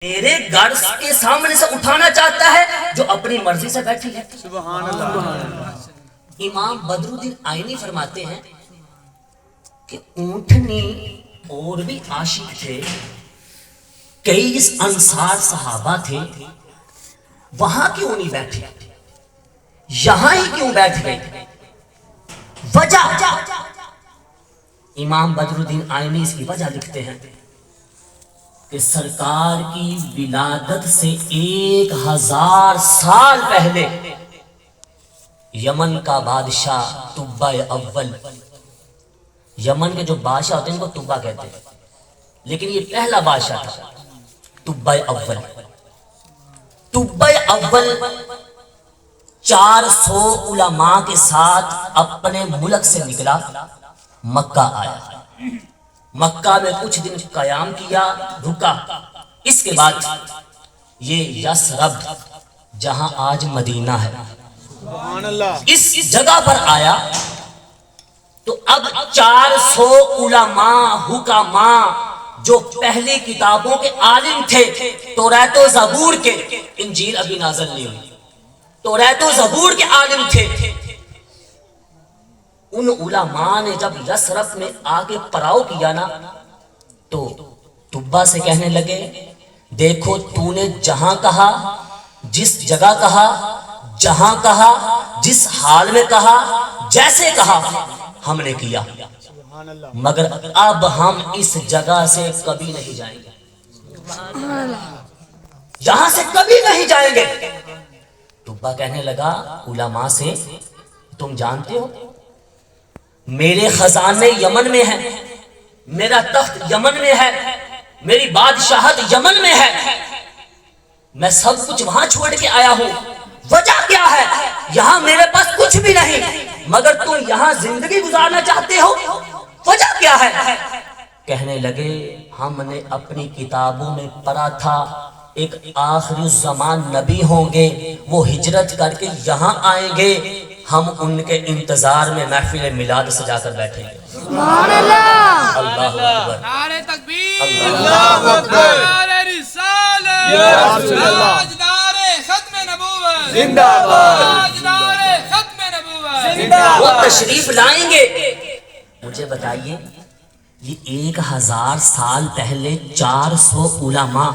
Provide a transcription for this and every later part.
میرے گھر کے سامنے سے اٹھانا چاہتا ہے جو اپنی مرضی سے بیٹھی ہے. سبحان اللہ. امام بدر الدین آئینی فرماتے ہیں کہ اونٹنی اور بھی عاشق تھے، کئی انصار صحابہ تھے، وہاں کیوں نہیں بیٹھے، یہاں ہی کیوں بیٹھ گئے؟ وجہ امام بدر الدین آئینی اس کی وجہ لکھتے ہیں کہ سرکار کی ولادت سے 1000 سال پہلے یمن کا بادشاہ تبع اول، یمن کے جو بادشاہ ہوتے ہیں ان کو تبع کہتے ہیں، لیکن یہ پہلا بادشاہ تھا تبع اول. تبع اول 400 علماء کے ساتھ اپنے ملک سے نکلا، مکہ آیا، مکہ میں کچھ دن قیام کیا، رکا. اس کے بعد یہ یثرب جہاں آج مدینہ ہے، سبحان اللہ. اس جگہ پر آیا تو اب 400 علماء حکماء جو پہلی کتابوں کے عالم تھے، توریت و زبور کے، انجیل ابھی نازل نہیں ہوئی، توریت و زبور کے عالم تھے، ان علماء نے جب یثرب میں آگے پڑاؤ کیا نا تو تبع سے کہنے لگے دیکھو تو نے جہاں کہا، جس جگہ کہا، جہاں کہا، جس حال میں کہا، جیسے کہا ہم نے کیا، سبحان اللہ. مگر اب ہم اس جگہ سے کبھی نہیں جائیں گے، یہاں سے کبھی نہیں جائیں گے. تبع کہنے لگا علماء سے تم جانتے ہو میرے خزانے یمن میں ہیں، میرا تخت یمن میں ہے، میری بادشاہت یمن میں ہے، میں سب کچھ وہاں چھوڑ کے آیا ہوں، وجہ کیا ہے؟ یہاں میرے پاس کچھ بھی نہیں، مگر تم یہاں زندگی گزارنا چاہتے ہو، وجہ کیا ہے؟ کہنے لگے ہم نے اپنی کتابوں میں پڑھا تھا ایک آخری الزمان نبی ہوں گے، وہ ہجرت کر کے یہاں آئیں گے، ہم ان کے انتظار میں محفل میلاد سجا کر بیٹھیں گے. سبحان اللہ. اللہ اکبر، نعرہ تکبیر، اللہ اکبر. نعرہ رسالت، یا رسول اللہ. تاجدار ختم نبوت، زندہ باد. تاجدار ختم نبوت، زندہ وہ باد. تشریف لائیں گے. مجھے بتائیے یہ 1000 سال پہلے 400 علماء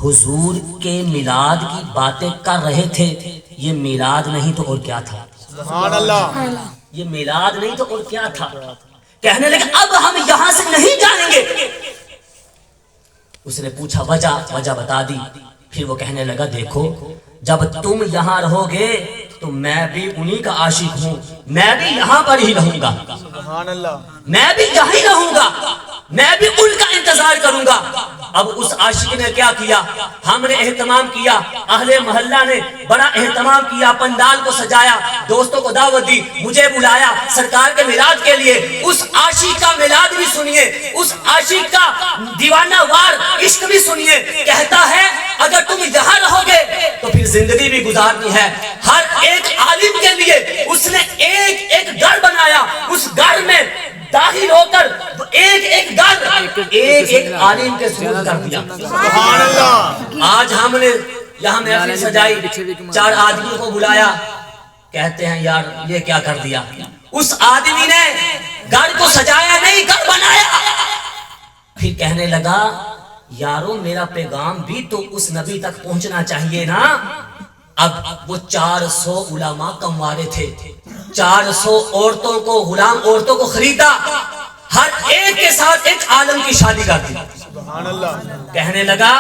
حضور کے میلاد کی باتیں کر رہے تھے، یہ میلاد نہیں تو اور کیا تھا؟ سبحان اللہ. یہ میلاد نہیں تو اور کیا تھا؟ کہنے لگے اب ہم یہاں سے نہیں جائیں گے. اس نے پوچھا وجہ بتا دی. پھر وہ کہنے لگا دیکھو جب تم یہاں رہو گے تو میں بھی انہی کا عاشق ہوں، میں بھی یہاں پر ہی رہوں گا، سبحان اللہ. میں بھی یہیں رہوں گا، میں بھی ان کا انتظار کروں گا. اب اس عاشق نے کیا کیا؟ ہم نے اہتمام کیا، اہل محلہ نے بڑا اہتمام کیا، پنڈال کو سجایا، دوستوں کو دعوت دی، مجھے بلایا سرکار کے میلاد کے لیے. اس عاشق کا میلاد بھی سنیے، اس عاشق کا دیوانہ وار عشق بھی سنیے. کہتا ہے اگر تم یہاں رہو گے تو پھر زندگی بھی گزارنی ہے. ہر ایک عالم کے لیے اس نے ایک ایک گھر بنایا، اس گھر میں داخل ہو کر ایک ایک گھر ایک ایک عالم کے سپرد کر دیا. سبحان اللہ. آج ہم نے یہاں محفل سجائی، 4 آدمیوں کو بلایا، کہتے ہیں یار یہ کیا کر دیا؟ اس آدمی نے گھر کو سجایا نہیں، گھر بنایا. پھر کہنے لگا یارو میرا پیغام بھی تو اس نبی تک پہنچنا چاہیے نا. اب وہ 400 علماء کموارے تھے، 400 عورتوں کو، غلام عورتوں کو خریدا، ہر ایک کے ساتھ ایک عالم کی شادی کر دی. سبحان اللہ. کہنے لگا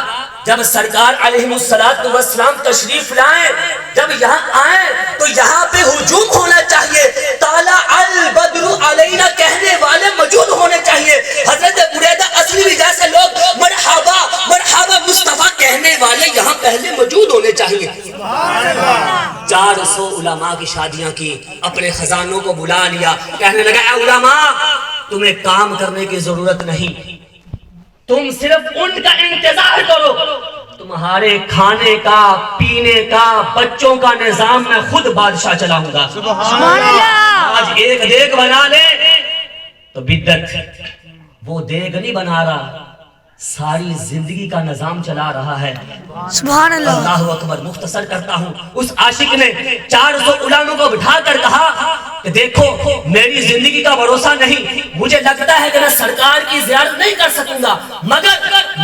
جب سرکار علیہ السلام تشریف لائیں، جب یہاں آئیں تو یہاں پہ ہجوم ہونا چاہیے، طالع البدر علینا کہنے والے موجود ہونے چاہیے. حضرت بریدہ اسلمی جیسے لوگ مرحبا مرحبا مصطفیٰ کہنے والے یہاں پہلے موجود ہونے چاہیے. سبحان اللہ. 400 علماء کی شادیاں کی، اپنے خزانوں کو بلا لیا. کہنے لگا اے علماء تمہیں کام کرنے کی ضرورت نہیں، تم صرف ان کا انتظار کرو، تمہارے کھانے کا، پینے کا، بچوں کا نظام میں خود بادشاہ چلاؤں گا. سبحان اللہ. آج ایک دیگ بنا لے تو بدعت، وہ دیگ نہیں بنا رہا، ساری زندگی کا نظام چلا رہا ہے. سبحان اللہ. اللہ اکبر. مختصر کرتا ہوں. اس عاشق نے 400 غلاموں کو بٹھا کر کہا کہ دیکھو میری زندگی کا بھروسہ نہیں, مجھے لگتا ہے کہ میں سرکار کی زیارت نہیں کر سکوں گا, مگر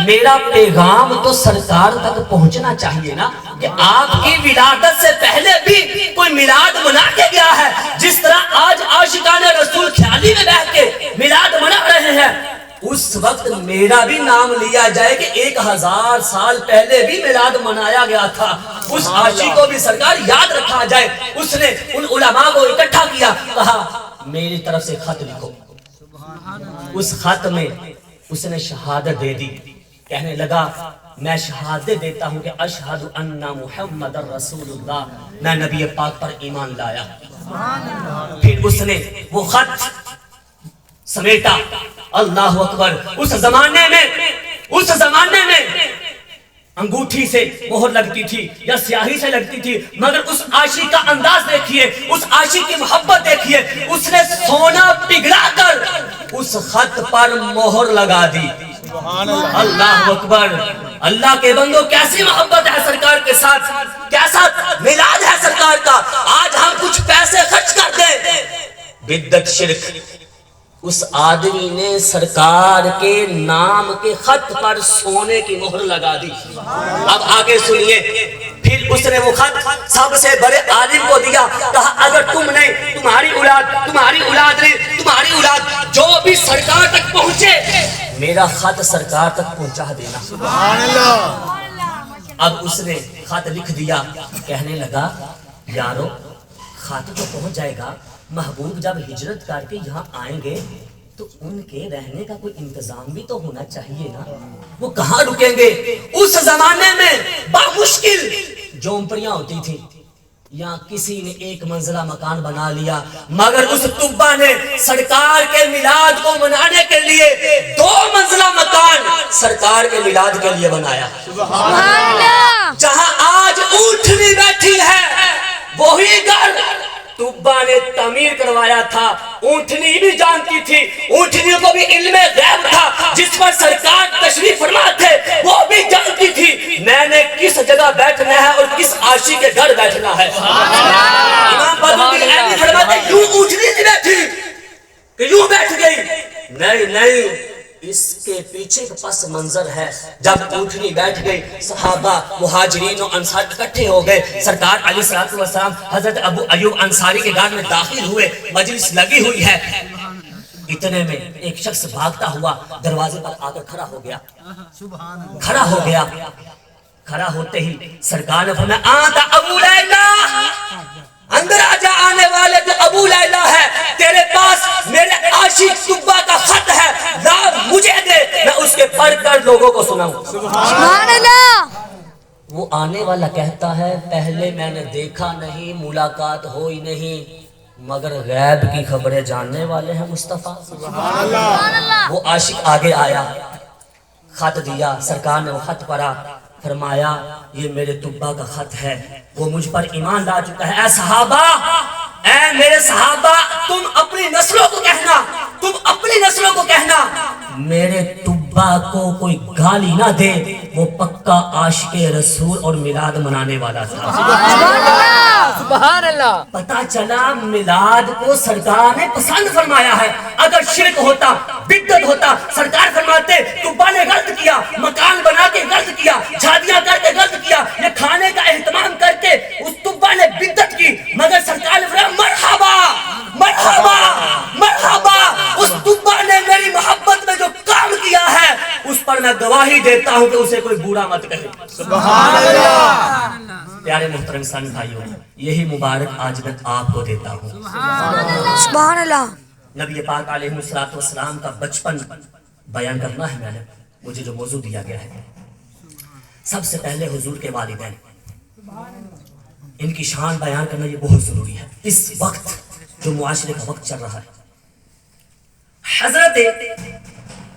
میرا پیغام تو سرکار تک پہنچنا چاہیے نا, کہ آپ کی ولادت سے پہلے بھی کوئی میلاد منا کے گیا ہے, جس طرح آج عاشقان رسول خیالی میں بیٹھ کے میلاد منا رہے ہیں, اس وقت میرا بھی نام لیا جائے کہ 1000 سال پہلے بھی میلاد منایا گیا تھا, اس عاشق کو بھی سرکار یاد رکھا جائے. اس نے ان علماء کو اکٹھا کیا, کہا میری طرف سے خط لکھو. اس خط میں اس نے شہادت دے دی, کہنے لگا میں شہادت دیتا ہوں کہ اشہد ان محمد رسول اللہ, میں نبی پاک پر ایمان لایا. پھر اس نے وہ خط سمیٹا. اللہ اکبر. اس زمانے میں انگوٹھی سے مہر لگتی تھی یا سیاہی سے لگتی تھی, مگر اس عاشق کا انداز دیکھیے, اس عاشق کی محبت دیکھیے, اس نے سونا پگھلا کر اس خط پر مہر لگا دی. اللہ اکبر. اللہ کے بندو کیسی محبت ہے سرکار کے ساتھ, کیسا میلاد ہے سرکار کا. آج ہم کچھ پیسے خرچ کر دیں, بدعت شرک. اس آدمی نے سرکار کے نام کے خط پر سونے کی مہر لگا دی. اب آگے سنیے. پھر اس نے وہ خط سب سے بڑے عالم کو دیا, کہا اگر تم نہیں, تمہاری اولاد جو بھی سرکار تک پہنچے میرا خط سرکار تک پہنچا دینا. سبحان اللہ. اب اس نے خط لکھ دیا, کہنے لگا یارو خط تو پہنچ جائے گا, محبوب جب ہجرت کر کے یہاں آئیں گے تو ان کے رہنے کا کوئی انتظام بھی تو ہونا چاہیے نا, وہ کہاں رکیں گے. اس زمانے میں بامشکل جھونپڑیاں ہوتی تھی, یہاں کسی نے 1 منزلہ مکان بنا لیا, مگر اس طبا نے سرکار کے میلاد کو منانے کے لیے 2 منزلہ مکان سرکار کے میلاد کے لیے بنایا. سبحان اللہ. جہاں آج اونٹنی بیٹھی ہے وہی گھر طبا نے تعمیر کروایا تھا. اونٹنی بھی جانتی تھی, اونٹنیوں کو بھی علم غیب تھا, جس پر سرکار تشریف فرما تھے وہ بھی جانتی تھی میں نے کس جگہ بیٹھنا ہے اور کس عاشق کے گھر بیٹھنا ہے. امام بادشاہ نے فرماتے یوں اونٹنی نہیں بیٹھی کہ یوں بیٹھ گئی, نہیں, اس کے پیچھے کا پس منظر ہے. جب اونٹنی بیٹھ گئی, صحابہ مہاجرین و انصار اکٹھے ہو گئے, سرکار علیہ الصلوۃ والسلام حضرت ابو ایوب انصاری کے گھر میں داخل ہوئے, مجلس لگی ہوئی ہے. اتنے میں ایک شخص بھاگتا ہوا دروازے پر آ کر کھڑا ہو گیا. کھڑا ہوتے ہی سرکار نے فرمایا آنت ابو لیلا, اندر آجا, آنے والے تو ابو لیلا ہے, تیرے پاس میرے عاشق طبا کا خط ہے, لا مجھے دے, میں اس کے پڑھ کر لوگوں کو سناؤں. سبحان اللہ. وہ آنے والا کہتا ہے پہلے میں نے دیکھا نہیں, ملاقات ہوئی نہیں, مگر غیب کی خبریں جاننے والے ہیں مصطفیٰ. سبحان اللہ. وہ عاشق آگے آیا, خط دیا, سرکار نے وہ خط پڑھا, فرمایا یہ میرے طبا کا خط ہے, وہ مجھ پر ایمان لا چکا ہے. اے صحابہ, اے میرے صحابہ, تم اپنی نسلوں کو کہنا میرے طبا کو کوئی گالی نہ دے, وہ پکا عاشق رسول اور میلاد منانے والا تھا. سبحان اللہ. پتا چلا میلاد کو سرکار نے پسند فرمایا ہے. اگر شرک ہوتا, بدعت ہوتا, سرکار فرماتے طبا نے غلط کیا, مکان بنا کے غلط کیا, شادیاں کر کے غلط کیا, یہ کھانے کا اہتمام کر کے اس طبا نے بدعت کی, مگر سرکار نے فرمایا مرحبا مرحبا مرحبا, اس طبا نے میری محبت میں جو کام کیا ہے اس پر میں گواہی دیتا ہوں کہ اسے کوئی برا مت کہے. سبحان اللہ. پیارے محترم اسلامی بھائیوں, یہی مبارک آج میں آپ کو دیتا ہوں. سبحان اللہ. نبی پاک علیہ الصلوۃ والسلام کا بچپن بیان کرنا ہے. میں نے مجھے جو موضوع دیا گیا ہے, سب سے پہلے حضور کے والدین, ان کی شان بیان کرنا یہ بہت ضروری ہے اس وقت جو معاشرے کا وقت چل رہا ہے. حضرت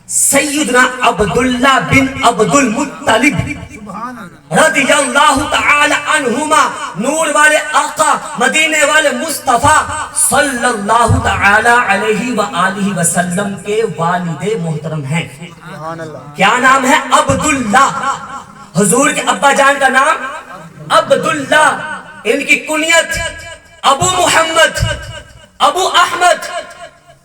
سیدنا عبداللہ بن عبد المطلب رضی اللہ تعالی عنہما نور والے آقا مدینے والے مصطفیٰ صلی اللہ تعالی علیہ وآلہ وسلم کے والد محترم ہیں. کیا نام ہے؟ عبداللہ. حضور کے ابا جان کا نام عبداللہ. ان کی کنیت ابو محمد، ابو احمد،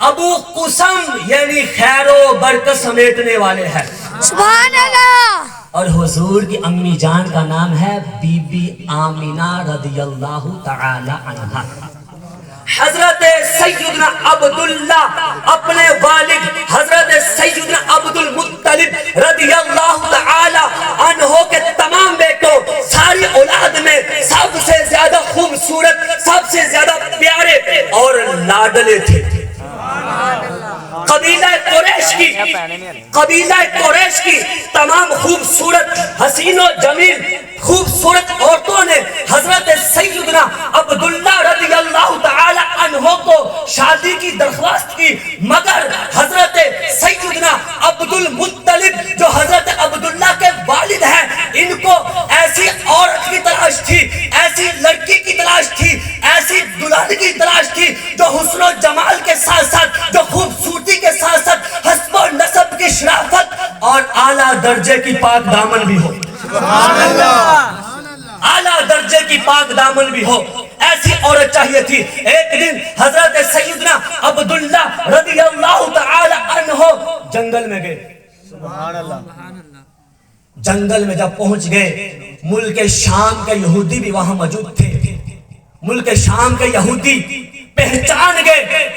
ابو قسم یعنی خیر و برکت سمیٹنے والے ہیں. سبحان اللہ. اور حضور کی امی جان کا نام ہے بی بی آمینہ رضی اللہ تعالی عنہا. حضرت سیدنا عبداللہ اپنے والد حضرت سیدنا عبد المطلب رضی اللہ تعالی عنہ کے تمام بیٹوں، ساری اولاد میں سب سے زیادہ خوبصورت، سب سے زیادہ پیارے اور لاڈلے تھے. قبیلہ قریش کی تمام خوبصورت حسین و جمیل خوبصورت عورتوں نے حضرت سیدنا عبداللہ رضی اللہ تعالی عنہ کو شادی کی درخواست کی، مگر حضرت سیدنا عبد المطلب جو حضرت عبداللہ کے والد ہیں، ان کو ایسی عورت کی تلاش تھی، ایسی لڑکی کی تلاش تھی، ایسی دلہن کی تلاش تھی جو حسن و جمال کے ساتھ ساتھ، جو خوبصورتی کے ساتھ ساتھ حسب و نسب کی شرافت اور اعلیٰ درجے کی پاک دامن بھی ہو. سبحان اللہ. اعلیٰ درجے کی پاک دامن بھی ہو، ایسی عورت چاہیے تھی. ایک دن حضرت سیدنا عبداللہ رضی اللہ تعالی عنہ جنگل میں گئے. سبحان اللہ. جنگل میں جب پہنچ گئے، ملک شام کے یہودی بھی وہاں موجود تھے. ملک شام کے یہودی پہچان گئے،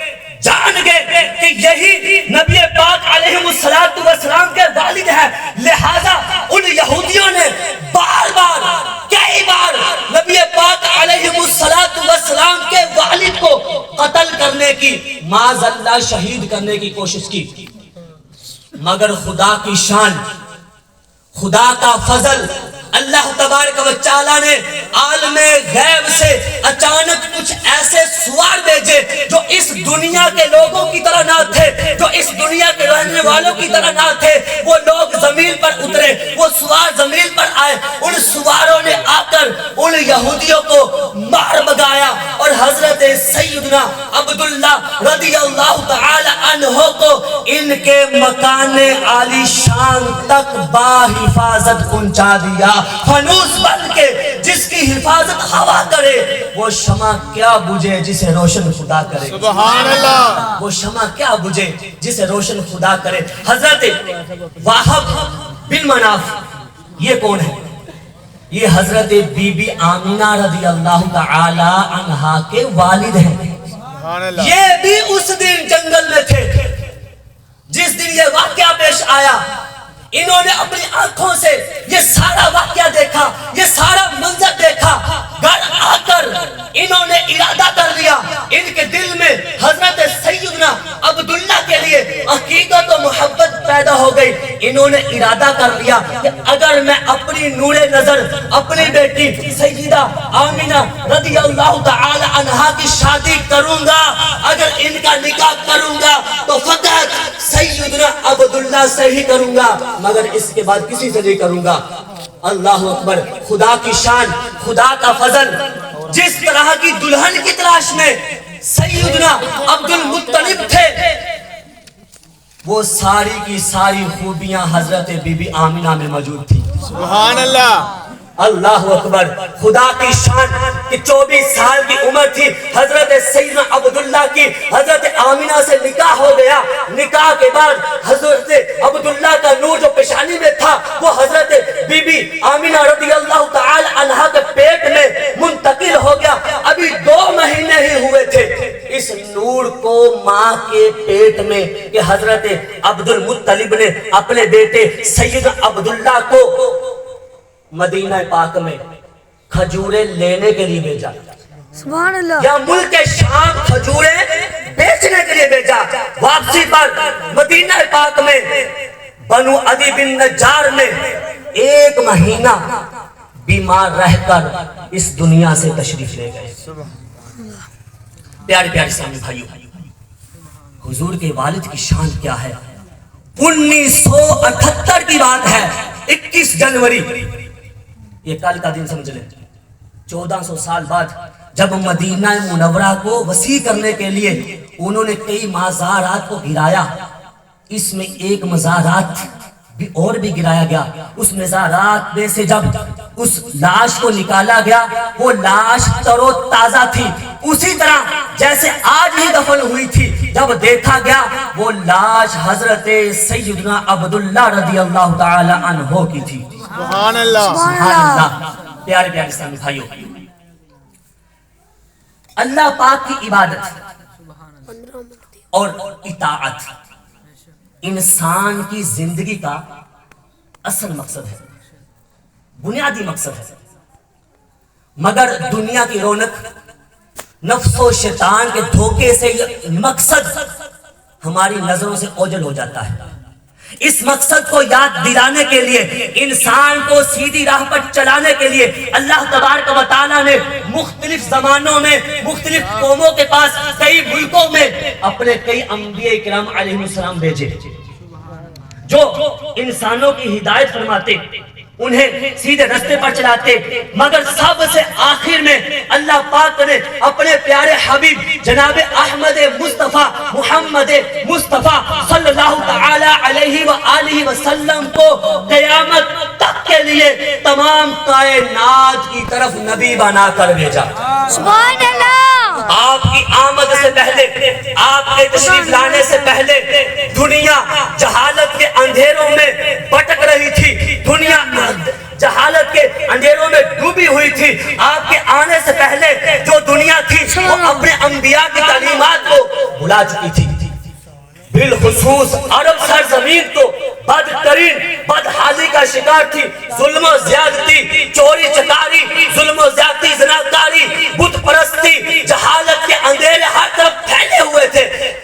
جان گئے کہ یہی نبی پاک علیہ السلام کے والد ہیں. لہذا ان یہودیوں نے بار بار کئی بار نبی پاک علیہ السلام کے والد کو قتل کرنے کی، معاذ اللہ شہید کرنے کی کوشش کی، مگر خدا کی شان، خدا کا فضل، اللہ تبارک و تعالی نے عالم غیب سے اچانک کچھ ایسے سوار بھیجے جو اس دنیا کے لوگوں کی طرح نہ تھے، جو اس دنیا کے رہنے والوں کی طرح نہ تھے. وہ لوگ زمین پر اترے، وہ سوار زمین پر آئے. ان سواروں نے آ کر ان یہودیوں کو مار بگایا اور حضرت سیدنا عبداللہ رضی اللہ تعالی عنہ کو ان کے مکان عالی شان تک باحفاظت پہنچا دیا. فانوس بن کے جس کی حفاظت ہوا کرے، وہ شمع کیا بجھے جسے روشن خدا کرے. سبحان اللہ. وہ شمع کیا بجھے جسے روشن خدا کرے. حضرت واہب بن مناف یہ کون ہے؟ یہ حضرت بی بی آمینہ رضی اللہ تعالی عنہا کے والد ہیں. سبحان اللہ. یہ بھی اس دن جنگل میں تھے جس دن یہ واقعہ پیش آیا. انہوں نے اپنی آنکھوں سے یہ سارا واقعہ دیکھا، یہ سارا منظر دیکھا. گھر آ کر انہوں نے ارادہ کر لیا، ان کے دل میں حضرت سیدنا عبداللہ کے لیے عقیدت و محبت پیدا ہو گئی. انہوں نے ارادہ کر لیا کہ اگر میں اپنی نور نظر اپنی بیٹی سیدہ آمینہ رضی اللہ تعالی عنہا کی شادی کروں گا، اگر ان کا نکاح کروں گا تو فقط سیدنا عبداللہ سے ہی کروں گا، مگر اس کے بعد کسی سے نہیں کروں گا. اللہ اکبر. خدا کی شان، خدا کا فضل. جس طرح کی دلہن کی تلاش میں سیدنا عبد المطلب تھے، وہ ساری کی ساری خوبیاں حضرت بی بی آمینہ میں موجود تھی. سبحان اللہ. اللہ اکبر. خدا کی شان کہ 24 سال کی عمر تھی حضرت سیدنا عبداللہ کی. حضرت آمینہ سے نکاح ہو گیا. نکاح کے بعد حضرت عبداللہ کا نور جو پیشانی میں تھا وہ حضرت بی بی آمینہ رضی اللہ تعالی عنہا کے پیٹ میں منتقل ہو گیا. ابھی 2 مہینے ہی ہوئے تھے. اس نور کو ماں کے پیٹ میں کہ حضرت عبد المطلب نے اپنے بیٹے سیدنا عبداللہ کو مدینہ پاک میں کھجوریں لینے کے لیے بھیجا. سبحان اللہ. یا ملک شام کھجوریں بیچنے کے لیے بھیجا. واپسی پر مدینہ پاک میں بنو عدی بن نجار میں 1 مہینہ بیمار رہ کر اس دنیا سے تشریف لے گئے. پیارے پیارے اسلامی بھائیو، حضور کے والد کی شان کیا ہے. 1978 کی بات ہے، 21 جنوری. یہ کل کا دن سمجھ لیں. 1400 سال بعد جب مدینہ منورہ کو وسیع کرنے کے لیے انہوں نے کئی مزارات کو گرایا، اس میں ایک مزارات اور بھی گرایا گیا. اس مزارات میں سے جب اس لاش کو نکالا گیا وہ لاش تر و تازہ تھی، اسی طرح جیسے آج ہی دفن ہوئی تھی. جب دیکھا گیا وہ لاش حضرت سیدنا عبداللہ رضی اللہ تعالی عنہ کی تھی. سبحان اللہ. سبحان اللہ. پیارے پیارے اسلامی بھائیوں، اللہ پاک کی عبادت اور اطاعت انسان کی زندگی کا اصل مقصد ہے، بنیادی مقصد ہے. مگر دنیا کی رونق، نفس و شیطان کے دھوکے سے یہ مقصد ہماری نظروں سے اوجھل ہو جاتا ہے. اس مقصد کو یاد دلانے کے لیے، انسان کو سیدھی راہ پر چلانے کے لیے اللہ تبارک و تعالیٰ نے مختلف زمانوں میں مختلف قوموں کے پاس کئی ملکوں میں اپنے کئی انبیاء کرام علیہ السلام بھیجے جو انسانوں کی ہدایت فرماتے، انہیں سیدھے رستے پر چلاتے. مگر سب سے آخر میں اللہ پاک نے اپنے پیارے حبیب جناب احمد مصطفیٰ محمد مصطفیٰ صلی اللہ تعالی علیہ وآلہ وسلم کو قیامت تک کے لیے تمام کائنات کی طرف نبی بنا کر بھیجا. سبحان اللہ. آپ کی آمد سے پہلے، آپ کے تشریف لانے سے پہلے دنیا جہالت کے اندھیروں میں بھٹک رہی تھی، دنیا جہالت کے اندھیروں میں ڈوبی ہوئی تھی. آپ کے آنے سے پہلے جو دنیا تھی وہ اپنے انبیاء کی تعلیمات کو بھلا چکی تھی. بالخصوص عرب سرزمین تو بدترین بدحالی کا شکار تھی. ظلم و زیادتی، چوری چکاری، ظلم و زیادتی، زناکاری، بت پرستی، جہالت کے اندھیرے ہر طرف پھیلے ہوئے تھے.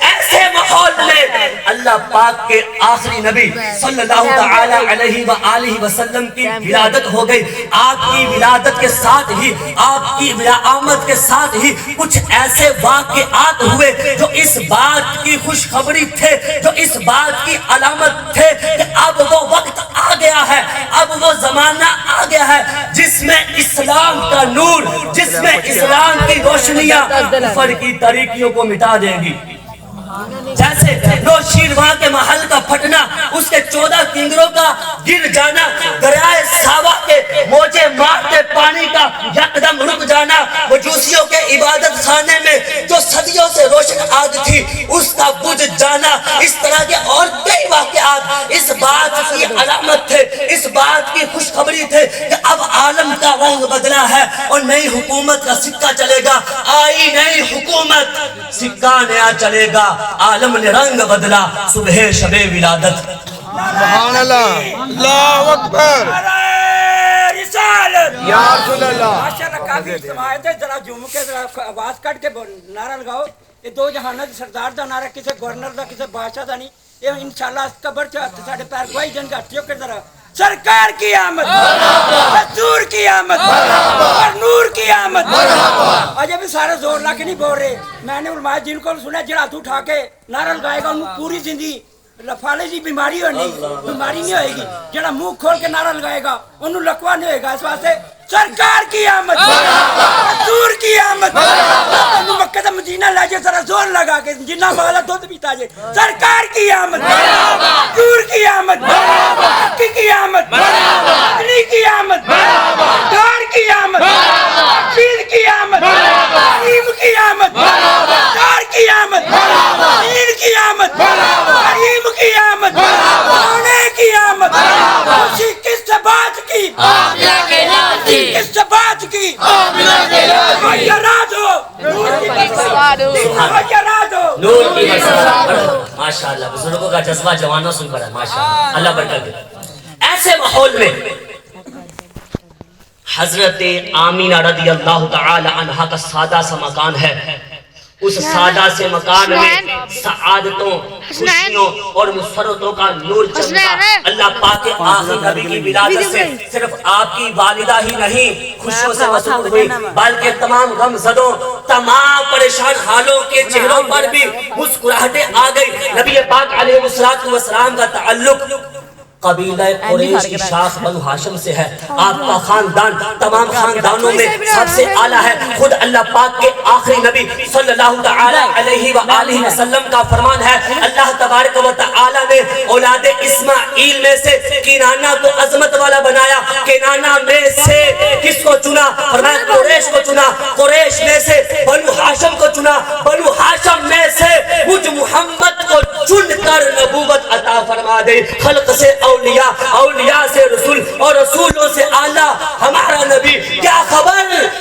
ایسے ماحول میں اللہ پاک کے آخری نبی صلی اللہ تعالی علیہ وآلہ وسلم کی ولادت ہو گئی. آپ کی ولادت کے ساتھ ہی، آپ کی آمد کے ساتھ ہی کچھ ایسے واقعات ہوئے جو اس بات کی خوشخبری تھے، جو اس بات کی علامت تھے کہ اب وہ وقت آ گیا ہے، اب وہ زمانہ آ گیا ہے جس میں اسلام کا نور، جس میں اسلام کی روشنیاں کفر کی تاریکیوں کو مٹا دیں گی. جیسے نوشیروان کے محل کا پھٹنا، اس کے 14 کنگروں کا گر جانا، دریائے ساوا کے موجے مارتے پانی کا یکدم رک جانا، مجوسیوں کے عبادت خانے میں جو صدیوں سے روشن آگ تھی اس کا بجھ جانا، اس طرح کے اور کئی واقعات اس بات کی علامت تھے، اس بات کی خوشخبری تھے کہ اب عالم کا رنگ بدلا ہے اور نئی حکومت کا سکہ چلے گا. آئی نئی حکومت، سکہ نیا چلے گا، عالم نے رنگ بدلا، صبح شب ولادت. سبحان اللہ. اللہ اکبر. رسالت یا رسول اللہ. ماشاءاللہ کافی سماعت ہے. ذرا جھوم کے ذرا آواز کٹ کے نعرہ لگاؤ. یہ دو جہانوں کے سردار دا نعرہ، کسی گورنر دا کسی بادشاہ دا نہیں. یہ انشاءاللہ قبر سے ساڑھے پیر گواہی جن کے ہاتھیوں کے ذرا سرکار کی آمد، حضور کی آمد اور نور کی آمد. آج ابھی سارے زور لا کے نہیں بول رہے. میں نے علماء جن کو سنا جڑا ہاتھ اٹھا کے نعرہ لگائے گا انہوں پوری زندگی لفالے جی بیماری بیماری نہیں ہوئے گی. جڑا منہ کھول کے نعرہ لگائے گا انہوں لکوا نہیں ہوئے گا. اس واسطے سرکار کی آمد، حضور کی آمد. مکہ سے مدینہ لے جائے ذرا زور لگا کے جنہ مالا دودھ پیتا جائے. سرکار کی آمد، حضور کی آمد، حق کی آمد، علی کی آمد، دار کی آمد، پیر کی آمد، حکیم کی آمد، دار کی آمد، پیر کی آمد، حکیم کی آمد، سونے کی آمد. خوشی کس سے بات کی؟ کس سے بات کی؟ نور کی مسجد. ماشاءاللہ بزرگوں کا جذبہ جوانوں سن پڑا. ماشاءاللہ اللہ برکت دے. ایسے ماحول میں حضرت آمینہ رضی اللہ تعالی عنہا کا سادہ سا مکان ہے. اس سادہ سے مکان میں سعادتوں، خوشیوں اور مسرتوں کا نور چمکا. اللہ پاک کے آخری نبی کی ولادت سے صرف آپ کی والدہ ہی نہیں خوشیوں سے مسرور ہوئی بلکہ تمام غم زدوں، تمام پریشان حالوں کے چہروں پر بھی مسکراہٹیں آ گئی. نبی پاک علیہ الصلوۃ والسلام کا تعلق قبیلہ قریش کی شاخ بنو ہاشم سے ہے. آپ کا خاندان تمام خاندانوں میں سب سے اعلیٰ ہے. خود اللہ پاک کے آخری نبی صلی اللہ تعالی علیہ وآلہ وسلم کا فرمان ہے, اللہ تبارک و تعالی نے اولاد اسماعیل میں سے کنانہ کو عظمت والا بنایا. کنانہ میں سے کس کو چنا؟ فرمایا قریش کو چنا. قریش میں سے بنو ہاشم کو چنا. بنو ہاشم میں سے مجھ محمد کو چن کر نبوت عطا فرما دے. خلق سے اولیاء, اولیاء سے رسول, اور رسولوں سے اعلیٰ ہمارا نبی. کیا خبر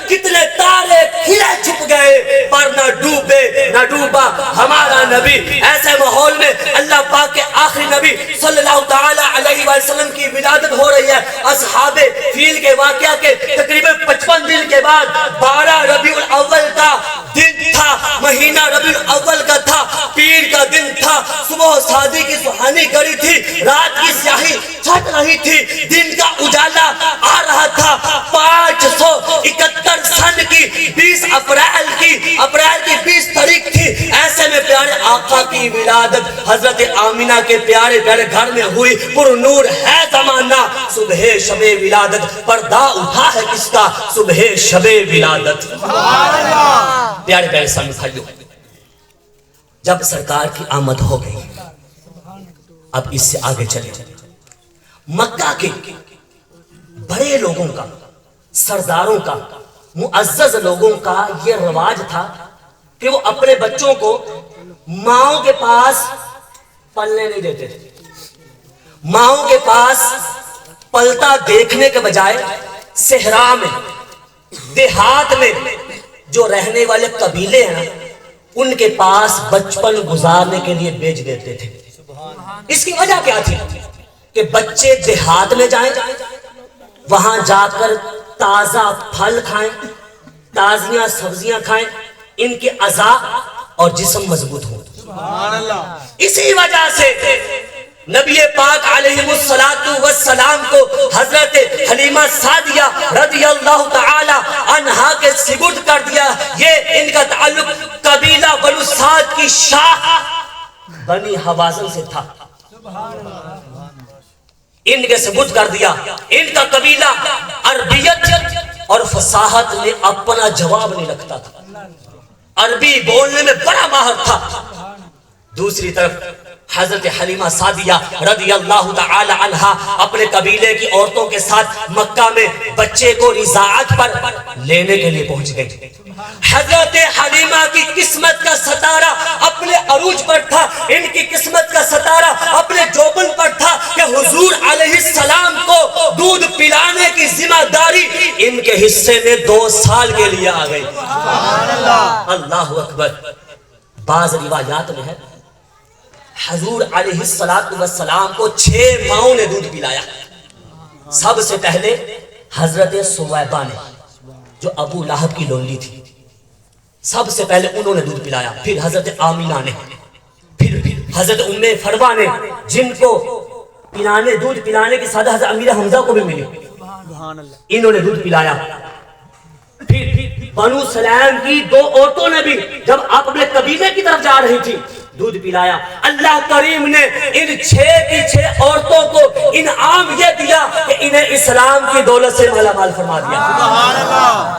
کتنے تارے کھلے چھپ گئے پر نہ ڈوبے نہ ڈوبا ہمارا نبی. ایسے ماحول میں اللہ پاک کے آخری نبی صلی اللہ تعالی علیہ وسلم کی ولادت ہو رہی ہے. اصحاب فیل کے واقعہ کے تقریباً 55 دن کے بعد 12 ربیع الاول کا دن تھا, مہینہ ربیع الاول کا تھا, پیر کا دن تھا. صبح شادی کی سہانی گڑی تھی, رات کی سیاہی چھٹ رہی تھی, دن کا اجالا آ رہا تھا. 571 سن کی 20 اپریل کی 20 تاریخ تھی. ایسے میں پیارے آقا کی ولادت حضرت آمینہ کے پیارے پیارے گھر میں ہوئی. پر نور ہے زمانہ, صبح شب ولادت. پردہ اٹھا ہے کس کا؟ صبح شب ولادت. پیارے پیارے سامنے بھائیو, جب سرکار کی آمد ہو گئی, اب اس سے آگے چلے. مکہ کے بڑے لوگوں کا, سرداروں کا, معزز لوگوں کا یہ رواج تھا کہ وہ اپنے بچوں کو ماؤں کے پاس پلنے نہیں دیتے تھے. ماؤں کے پاس پلتا دیکھنے کے بجائے صحرا میں, دیہات میں جو رہنے والے قبیلے ہیں ان کے پاس بچپن گزارنے کے لیے بیچ دیتے تھے. اس کی وجہ کیا تھی کہ بچے دیہات میں جائیں, وہاں جا کر تازہ پھل کھائیں, تازیاں سبزیاں کھائیں, ان کے اعضاء اور جسم مضبوط ہوں. اسی وجہ سے نبی پاک علیہ السلام کو حضرت حلیمہ سعدیہ رضی اللہ تعالی عنہا کے سپرد کر دیا. یہ ان کا تعلق قبیلہ بنو سعد کی شاخ بنی حوازن سے تھا. ان کے سپرد کر دیا. ان کا قبیلہ عربیت اور فصاحت میں اپنا جواب نہیں رکھتا تھا, عربی بولنے میں بڑا ماہر تھا. دوسری طرف حضرت حلیمہ سعدیہ رضی اللہ تعالی عنہا اپنے قبیلے کی عورتوں کے ساتھ مکہ میں بچے کو رضاعت پر لینے کے لیے پہنچ گئی. حضرت حلیمہ کی قسمت کا ستارہ اپنے عروج پر تھا, ان کی قسمت کا ستارہ اپنے جوبن پر تھا کہ حضور علیہ السلام کو دودھ پلانے کی ذمہ داری ان کے حصے میں 2 سال کے لیے آ گئی. اللہ اکبر. بعض روایات میں ہے حضور علیہ السلام کو 6 ماؤں نے دودھ پلایا. سب سے پہلے حضرت سویبہ نے, جو ابو لہب کی لونڈی تھی, سب سے پہلے انہوں نے دودھ پلایا. پھر حضرت آمینہ نے, پھر حضرت ام فروا نے, جن کو دودھ پلانے کی سعادت حضرت امیر حمزہ کو بھی ملی, انہوں نے دودھ پلایا. پھر بنو سلیم کی 2 عورتوں نے بھی جب آپ اپنے قبیلے کی طرف جا رہی تھی دودھ پلایا. اللہ کریم نے ان 6 کی 6 عورتوں کو انعام یہ دیا کہ انہیں اسلام کی دولت سے مالا مال فرما دیا. سبحان اللہ.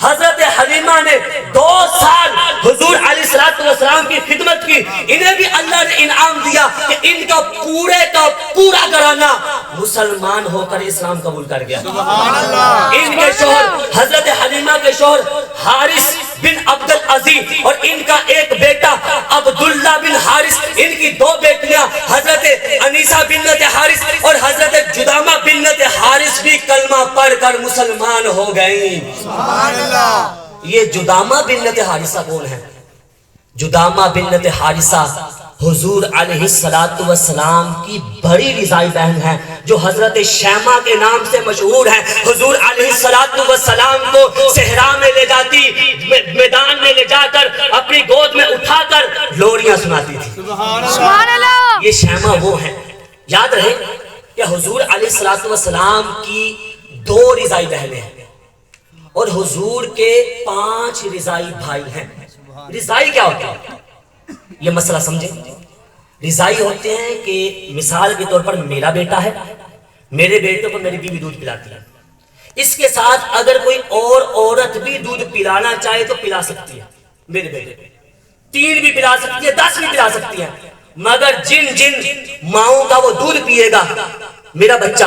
حضرت حلیمہ نے 2 سال حضور علیہ السلام کی خدمت کی, انہیں بھی اللہ نے انعام دیا کہ ان کا پورے کا پورا گھرانہ مسلمان ہو کر اسلام قبول کر گیا. سبحان اللہ. ان کے شوہر حضرت حلیمہ کے شوہر حارث بن عبد العزیز اور ان کا ایک بیٹا عبداللہ بن حارث, ان کی 2 بیٹیاں حضرت انیسہ بنت حارث اور حضرت جدامہ بنت حارث بھی کلمہ پڑھ کر مسلمان ہو گئیں. سبحان اللہ. یہ جدامہ بنت حارثہ کون ہے؟ جدامہ بنت حارثہ حضور علیہ السلام کی بڑی رضائی بہن ہے, جو حضرت شیمہ کے نام سے مشہور ہے. حضور علیہ السلام کو صحرا میں لے جاتی, میدان میں لے جا کر اپنی گود میں اٹھا کر لوریاں سناتی تھی. سبحان اللہ. یہ شیمہ وہ ہے. یاد رہے کہ حضور علیہ السلام کی 2 رضائی بہنیں ہیں اور حضور کے 5 رضائی بھائی ہیں. رضائی کیا ہوتا ہے یہ مسئلہ سمجھیں. رضائی ہوتے ہیں کہ مثال کے طور پر میرا بیٹا ہے، میرے بیٹے کو میری بیوی دودھ پلاتی ہے، اس کے ساتھ اگر کوئی اور عورت بھی دودھ پلانا چاہے تو پلا سکتی ہے میرے بیٹے کو، 3 بھی پلا سکتی ہے، 10 بھی پلا سکتی ہے، مگر جن ماؤں کا وہ دودھ پیے گا میرا بچہ،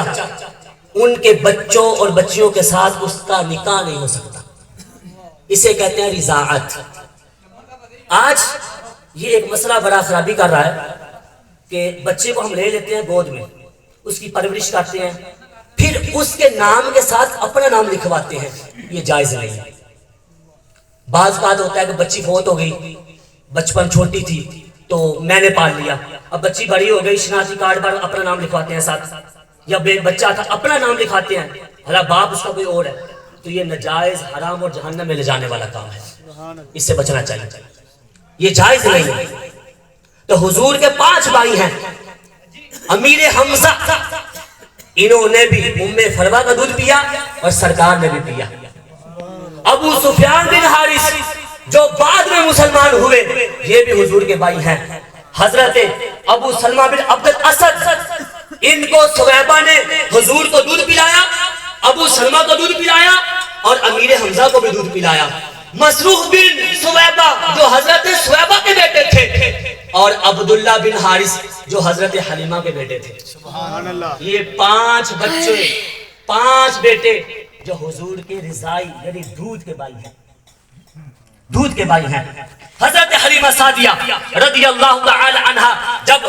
ان کے بچوں اور بچیوں کے ساتھ اس کا نکاح نہیں ہو سکتا. اسے کہتے ہیں رضاعت. آج یہ ایک مسئلہ بڑا خرابی کر رہا ہے کہ بچے کو ہم لے لیتے ہیں گود میں، اس کی پرورش کرتے ہیں، پھر اس کے نام کے ساتھ اپنا نام لکھواتے ہیں. یہ جائز نہیں ہے. بعض بات ہوتا ہے کہ بچی فوت ہو گئی، بچپن چھوٹی تھی تو میں نے پال لیا، اب بچی بڑی ہو گئی، شناختی کارڈ پر اپنا نام لکھواتے ہیں ساتھ، یا بچہ تھا اپنا نام لکھواتے ہیں، حالانکہ باپ اس کا کوئی اور ہے. تو یہ ناجائز، حرام اور جہنم میں لے جانے والا کام ہے، اس سے بچنا چاہیے، یہ جائز نہیں ہے. تو حضور کے 5 بھائی ہیں، امیر حمزہ، انہوں نے بھی ام فروا کا دودھ پیا اور سرکار نے بھی پیا. ابو سفیان بن حارث جو بعد میں مسلمان ہوئے، یہ بھی حضور کے بھائی ہیں. حضرت ابو سلمہ بن عبد الاسد، ان کو سویبہ نے حضور کو دودھ پلایا، ابو سلمہ کو دودھ پلایا اور امیر حمزہ کو بھی دودھ پلایا. مسروق بن سویبہ جو حضرت سویبہ کے بیٹے تھے، اور عبداللہ بن حارث جو حضرت حلیمہ کے بیٹے تھے. سبحان اللہ. یہ 5 بچے، 5 بیٹے جو حضور کے رضائی یعنی دودھ کے بھائی ہیں، دودھ کے بھائی ہیں. حضرت حلیمہ سعدیہ رضی اللہ تعالی عنہا جب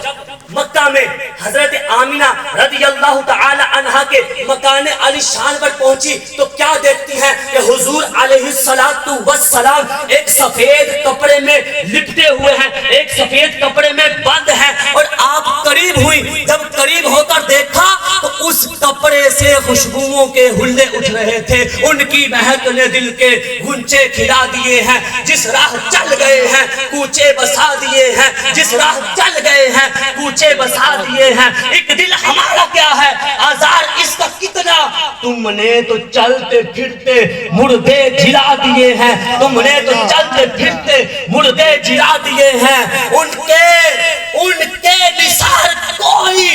مکہ میں حضرت آمینہ رضی اللہ تعالی عنہا کے مکان علی شان پر پہنچی تو کیا دیکھتی ہیں کہ حضور علیہ السلام ایک سفید کپڑے میں لپٹے ہوئے ہیں، ایک سفید کپڑے میں بند ہیں. اور آپ قریب ہوئی، جب قریب ہو کر دیکھا تو اس کپڑے سے خوشبوؤں کے ہلے اٹھ رہے تھے. ان کی مہک نے دل کے گنچے کھلا دیے ہیں. جس راہ چل گئے ہیں کوچے بسا دیے ہیں، جس راہ چل گئے ہیں کوچے بسا دیے ہیں. ایک دل ہمارا کیا ہے، آزار اس کا کتنا، تم نے تو چلتے پھرتے مردے جلا دیے ہیں، تم نے تو چلتے پھرتے مردے جلا دیے ہیں. ان کے نثار کوئی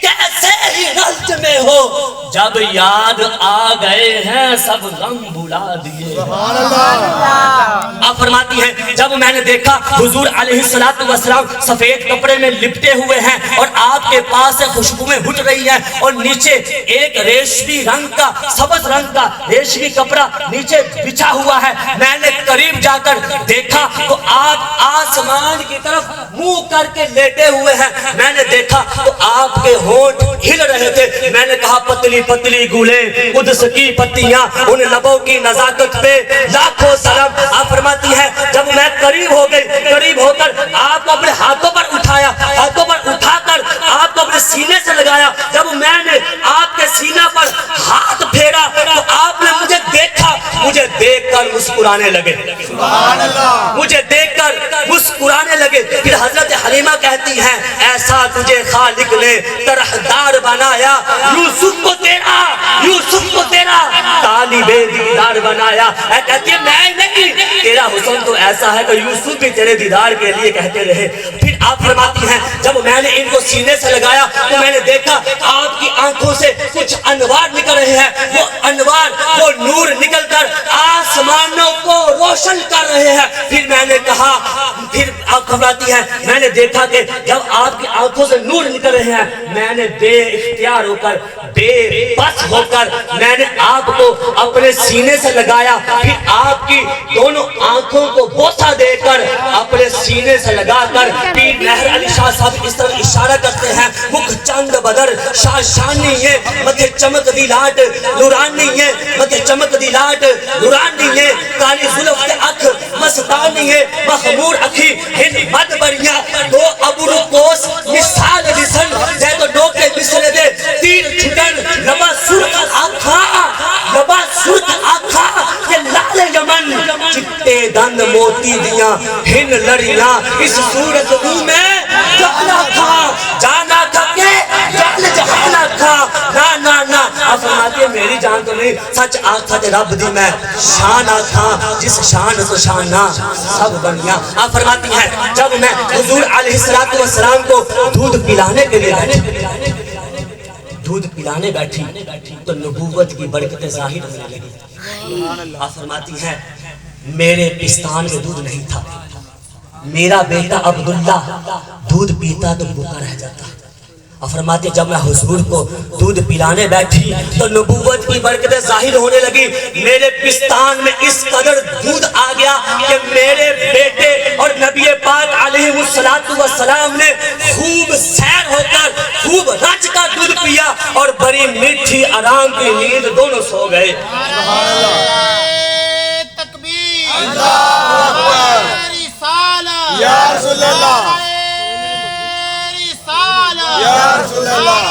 کیسے ہی غلط میں ہو، جب یاد آ گئے ہیں سب غم بھلا دیے. سبحان اللہ. آپ فرماتی ہیں جب میں نے دیکھا حضور علیہ السلام سفید کپڑے میں لپٹے ہوئے ہیں اور آپ کے پاس سے خوشبوئیں اٹھ رہی ہیں، اور نیچے ایک ریشمی رنگ کا، سبز رنگ کا ریشمی کپڑا نیچے بچھا ہوا ہے. میں نے قریب جا کر دیکھا تو آپ آسمان کی طرف منہ کر کے لیٹے ہوئے ہیں. میں نے دیکھا تو آپ کے ہونٹ ہل رہے تھے. میں نے کہا پتلی پتلی گولیں قدس کی پتیاں، ان لبوں کی نزاکت پہ لاکھوں سلام. آپ فرماتی ہے جب میں قریب ہو گئی، قریب ہو کر آپ کو اپنے ہاتھوں پر اٹھایا، ہاتھوں پر اٹھا کر آپ کو اپنے سینے سے لگایا. جب میں نے آپ کے سینہ پر ہاتھ پھیرا تو آپ نے مجھے دیکھا، مجھے دیکھ کر مسکرانے لگے. سبحان اللہ. مجھے دیکھ کر مسکرانے لگے. پھر حضرت حلیمہ کہتی ہیں ایسا تجھے خالق نے طرحدار بنایا، یوسف کو تیرا طالب دیدار بنایا. کہتی ہے میں نہیں، تیرا حسن تو ایسا ہے کہ یوسف بھی تیرے دیدار کے لیے کہتے رہے. پھر آپ فرماتی ہیں جب میں نے ان کو سینے سے لگایا تو میں نے دیکھا آپ کی آنکھوں سے کچھ انوار نکل رہے ہیں. وہ انوار، وہ نور نکل کر آسمانوں کو روشن کر رہے ہیں. پھر میں نے کہا، پھر آپ فرماتی ہیں میں نے دیکھا کہ جب آپ کی آنکھوں سے نور نکل رہے ہیں، میں نے بے اختیار ہو کر، بے بس ہو کر میں نے آپ کو اپنے سینے سے لگایا. پھر آپ کی دونوں آنکھوں کو بوسہ دے کر اپنے سینے سے لگا کر پیر مہر علی شاہ صاحب اس طرح اشارہ کرتے ہیں مکھ چند بدر شاہ شانی ہے، مدھے چمک دی لاٹ نورانی ہے، مدھے چمک دی لاٹ نورانی ہے، کالی زلف کے اکھ مستانی ہے، مخمور اکھی ہند مد بریاں، دو ابرو کوس مثال لسن جے تو ڈوکے بسرے دے تیر چھٹن، لبا سرخ آکھا، لبا سرخ آکھا، یہ لال یمن چٹے دند موتی دیاں ہن لڑیاں، اس صورت میں جانا تھا کے جان جہانا تھا، نا نا نا آپ فرماتے ہیں میری جان تو نہیں، سچ آکھا تے رب دی میں شان آکھا جس شان تو شان نہ سب بنیا۔ آپ فرماتی ہیں جب میں حضور علیہ السلام کو دودھ پلانے کے لیے بیٹھی تو نبوت کی برکتیں ظاہر ہونے لگی۔ آپ فرماتی ہیں میرے پستان میں دودھ نہیں تھا، میرا بیٹا عبداللہ دودھ پیتا تو بھوکا رہ جاتا۔ اور فرماتے جب میں حضور کو دودھ پلانے بیٹھی تو نبوت کی برکتیں ظاہر ہونے لگی۔ میرے پستان میں اس قدر دودھ آ گیا کہ میرے بیٹے اور نبی پاک علیہ السلام نے خوب سیر ہو کر خوب رچ کر دودھ پیا اور بڑی میٹھی آرام کی نیند دونوں سو گئے۔ تکبیر اللہ اکبر یا رسول اللہ یا رسول اللہ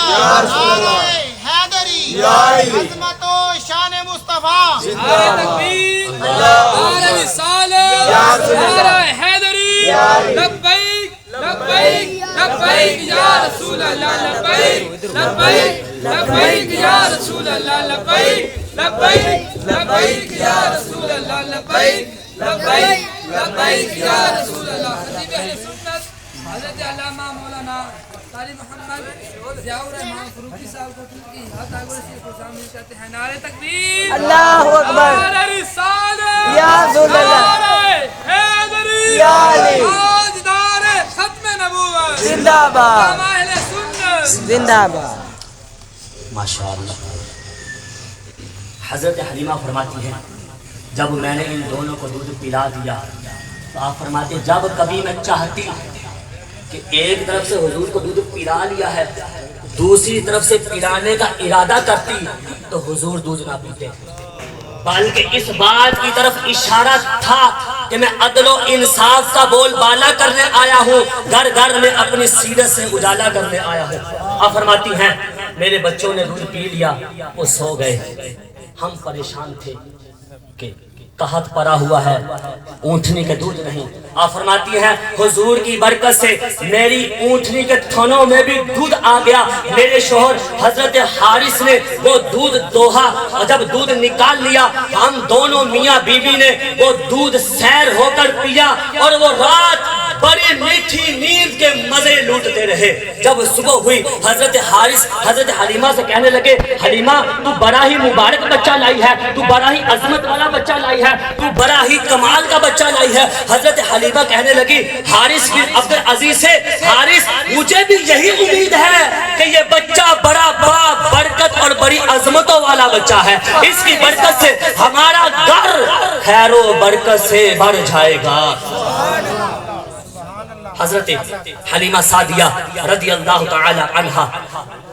یا رسول اللہ حیدری یا علی عظمت و شان مصطفیٰ نعرہ تکبیر، نعرہ رسالت، نعرہ حیدری، لبیک لبیک لبیک یا رسول اللہ، لبیک لبیک لبیک یا رسول اللہ، لبیک لبیک لبیک یا رسول اللہ، لبیک لبیک لبیک یا رسول اللہ۔ خطیب اہل سنت حضرت علامہ مولانا قاری محمد ضیاء الرحمان فروقی صاحب کو کی ہاتھ آگے سے خوشامد کرتے ہیں۔ نعرہ تکبیر، اللہ اکبر، نعرہ رسالت، یا رسول اللہ، نعرہ حیدری، یا علی، تاجدار ختم نبوت، زندہ باد، امام اہل سنت، زندہ باد۔ ماشاءاللہ۔ حضرت حلیمہ فرماتی ہیں جب میں نے ان دونوں کو دودھ پلا دیا تو آپ فرماتے ہیں جب کبھی میں چاہتی کہ ایک طرف سے حضور کو دودھ پلا لیا ہے دوسری طرف سے پلانے کا ارادہ کرتی تو حضور دودھ نہ پیتے، بلکہ اس بات کی طرف اشارہ تھا کہ میں عدل و انصاف کا بول بالا کرنے آیا ہوں، گھر گھر میں اپنی سیرت سے اجالا کرنے آیا ہوں۔ آپ فرماتی ہیں میرے بچوں نے دودھ پی لیا، وہ سو گئے، ہم پریشان تھے کہ قحط پڑا ہوا ہے، اونٹنی کے دودھ نہیں۔ آپ فرماتی ہیں حضور کی برکت سے میری اونٹنی کے تھنوں میں بھی دودھ آ گیا۔ میرے شوہر حضرت حارث نے وہ دودھ دوہا اور جب دودھ نکال لیا ہم دونوں میاں بیوی نے وہ دودھ سیر ہو کر پیا اور وہ رات بڑی میٹھی نیند کے مزے لوٹتے رہے۔ جب صبح ہوئی حضرت حارث حضرت حلیمہ سے کہنے لگے حلیمہ تو بڑا ہی مبارک بچہ لائی ہے، تو بڑا ہی عظمت والا بچہ لائی ہے، تو بڑا ہی کمال کا بچہ لائی ہے۔ حضرت حلیمہ کہنے لگی حارث بن عبد العزیز سے حارث مجھے بھی یہی امید ہے کہ یہ بچہ بڑا برکت اور بڑی عظمتوں والا بچہ ہے، اس کی برکت سے ہمارا گھر خیر و برکت سے بھر جائے گا۔ حضرت حلیمہ سعدیہ رضی اللہ تعالی عنہا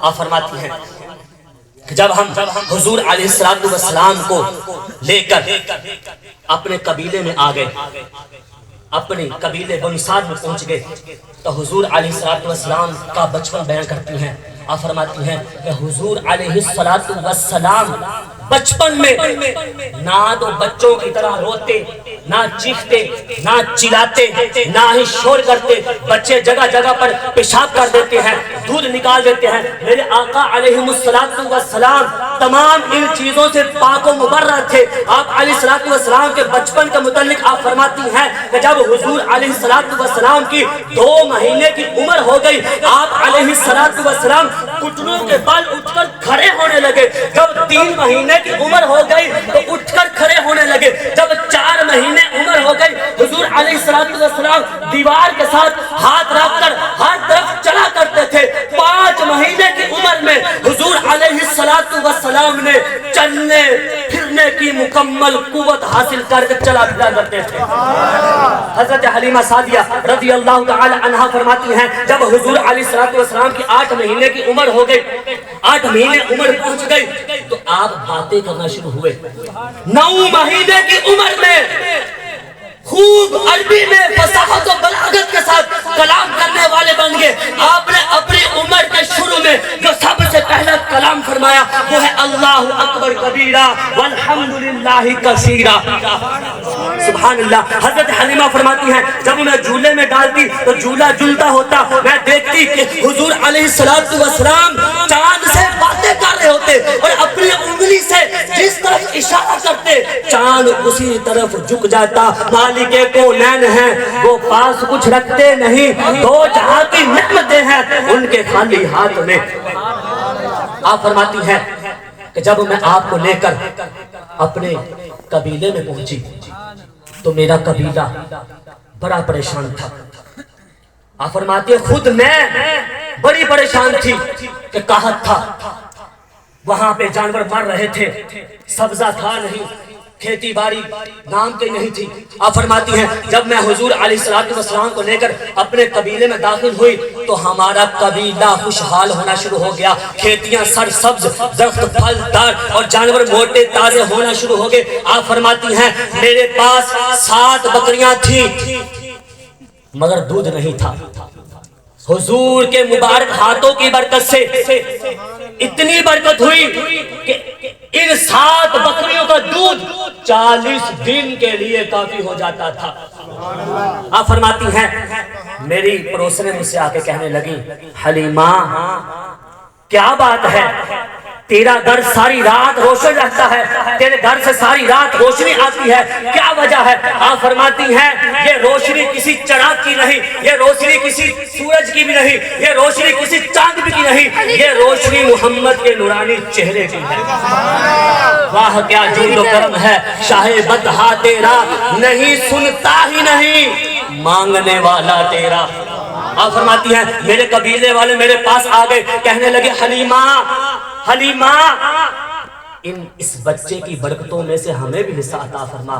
آپ فرماتی ہیں کہ جب ہم حضور علیہ السلام کو لے کر اپنے قبیلے میں آ گئے، اپنے قبیلے بنو سعد میں پہنچ گئے تو حضور علیہ السلام کا بچپن بیان کرتی ہیں۔ آپ فرماتی ہیں کہ حضور علیہ السلام بچپن میں نہ تو بچوں کی طرح روتے، نہ چیختے، نہ چلاتے، نہ ہی شور کرتے۔ بچے جگہ جگہ پر پیشاب کر دیتے ہیں، دودھ نکال دیتے ہیں۔ میرے آقا علیہ السلام تمام ان چیزوں سے پاک و مبرہ تھے۔ آپ علیہ السلام کے بچپن کے متعلق آپ فرماتی ہیں کہ جب حضور علیہ السلام کی 2 مہینے کی عمر ہو گئی آپ علیہ السلام گھٹنوں کے بل اٹھ کر کھڑے ہونے لگے۔ جب 3 مہینے کی عمر ہو گئی تو اٹھ کر کھڑے ہونے لگے۔ جب 4 مہینے عمر ہو گئی حضور علیہ السلام دیوار کے ساتھ ہاتھ رکھ کر ہر طرف چلا کرتے تھے۔ 5 مہینے کی عمر میں حضور علیہ السلام نے چلنے پھرنے کی مکمل قوت حاصل کر کے چلا پھرا کرتے تھے۔ حضرت حلیمہ سعدیہ رضی اللہ تعالی عنہا فرماتی ہیں جب حضور علیہ السلام کی 8 مہینے کی عمر ہو گئی، 8 مہینے عمر پہنچ گئی تو آپ باتیں کرنا شروع ہوئے۔ 9 مہینے کی عمر میں خوب عربی میں فصاحت و بلاغت کے ساتھ کلام کرنے والے بن گئے. آپ نے اپنی عمر کے شروع میں جو سب سے پہلا کلام فرمایا وہ ہے اللہ اکبر کبیرہ والحمدللہ کثیرہ. سبحان اللہ. حضرت حلیمہ فرماتی ہیں جب میں جھولے میں ڈالتی تو جھولا جھولتا ہوتا, میں دیکھتی کہ حضور علیہ السلام چاند سے باتیں کر رہے ہوتے اور اپنی انگلی سے جس طرف اشارہ کرتے چاند اسی طرف جھک جاتا. مالک کونین ہیں وہ پاس کچھ رکھتے نہیں, دو جہاں کی نعمتیں ہیں ان کے خالی ہاتھ میں. آپ فرماتی ہیں کہ جب میں آپ کو لے کر اپنے قبیلے میں پہنچی تو میرا قبیلہ بڑا پریشان تھا. آپ فرماتی ہیں خود میں بڑی پریشان تھی کہ قحط تھا, وہاں پہ جانور مر رہے تھے, سبزہ تھا نہیں, کھیتی باڑی نام کی نہیں تھی. آپ فرماتی ہیں جب میں حضور علیہ السلام کو لے کر اپنے قبیلے میں داخل ہوئی تو ہمارا قبیلہ خوشحال ہونا شروع ہو گیا. کھیتیاں سرسبز, درخت پھلدار اور جانور موٹے تازے ہونا شروع ہو گئے. آپ فرماتی ہیں میرے پاس 7 بکریاں تھیں مگر دودھ نہیں تھا. حضور کے مبارک ہاتھوں کی برکت سے اتنی برکت ہوئی کہ ان 7 بکریوں کا دودھ 40 دن کے لیے کافی ہو جاتا تھا. آپ فرماتی ہیں میری پڑوسنے مجھ سے آ کے کہنے لگی حلیمہ کیا بات ہے, تیرا گھر ساری رات روشن رہتا ہے, تیرے گھر سے ساری رات روشنی آتی ہے, کیا وجہ ہے؟ آپ فرماتی ہیں یہ روشنی کسی چراغ کی نہیں, یہ روشنی کسی سورج کی بھی نہیں, یہ روشنی کسی چاند کی نہیں, یہ روشنی محمد کے نورانی چہرے کی ہے. واہ کیا جود و کرم ہے شاہ بدہا تیرا, نہیں سنتا ہی نہیں مانگنے والا تیرا. آپ فرماتی ہیں میرے قبیلے والے میرے پاس آ گئے, کہنے لگے حلیمہ اس بچے کی برکتوں میں سے ہمیں بھی حصہ عطا فرما.